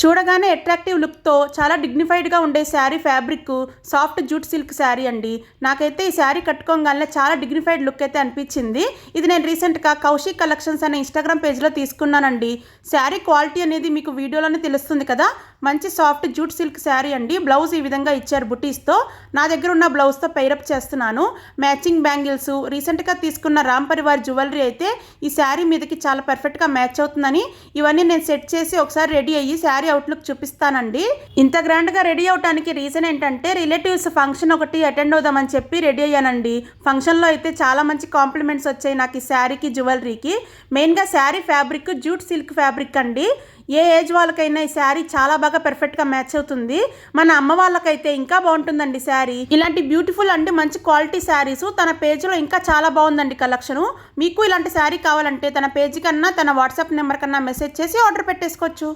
చూడగానే అట్రాక్టివ్ లుక్తో చాలా డిగ్నిఫైడ్గా ఉండే sari fabric soft jute silk sari అండి. నాకైతే ఈ శారీ కట్టుకోగానే చాలా డిగ్నిఫైడ్ లుక్ అయితే అనిపించింది. ఇది నేను రీసెంట్గా కౌశిక్ కలెక్షన్స్ అనే ఇన్స్టాగ్రామ్ పేజ్లో తీసుకున్నానండి. శారీ క్వాలిటీ అనేది మీకు వీడియోలోనే తెలుస్తుంది కదా. మంచి సాఫ్ట్ జూట్ సిల్క్ శారీ అండి. బ్లౌజ్ ఈ విధంగా ఇచ్చారు బుటీస్తో. నా దగ్గర ఉన్న బ్లౌజ్తో పైరప్ చేస్తున్నాను. మ్యాచింగ్ బ్యాంగిల్స్, రీసెంట్గా తీసుకున్న రామ్ పరివార్ జ్యువెలరీ అయితే ఈ శారీ మీదకి చాలా పర్ఫెక్ట్గా మ్యాచ్ అవుతుందని ఇవన్నీ నేను సెట్ చేసి ఒకసారి రెడీ అయ్యి శారీ అవుట్లుక్ చూపిస్తానండి. ఇంత గ్రాండ్గా రెడీ అవడానికి రీజన్ ఏంటంటే రిలేటివ్స్ ఫంక్షన్ ఒకటి అటెండ్ అవుదామని చెప్పి రెడీ అయ్యానండి. ఫంక్షన్లో అయితే చాలా మంచి కాంప్లిమెంట్స్ వచ్చాయి నాకు ఈ శారీకి, జ్యువెలరీకి. మెయిన్గా sari fabric jute silk fabric అండి. ఏ ఏజ్ వాళ్ళకైనా ఈ శారీ చాలా బాగా పర్ఫెక్ట్గా మ్యాచ్ అవుతుంది. మన అమ్మ వాళ్ళకైతే ఇంకా బాగుంటుందండి శారీ. ఇలాంటి బ్యూటిఫుల్ అండి మంచి క్వాలిటీ శారీస్ తన పేజ్లో ఇంకా చాలా బాగుందండి కలెక్షను. మీకు ఇలాంటి శారీ కావాలంటే తన పేజ్ కన్నా తన వాట్సాప్ నెంబర్ కన్నా మెసేజ్ చేసి ఆర్డర్ పెట్టేసుకోవచ్చు.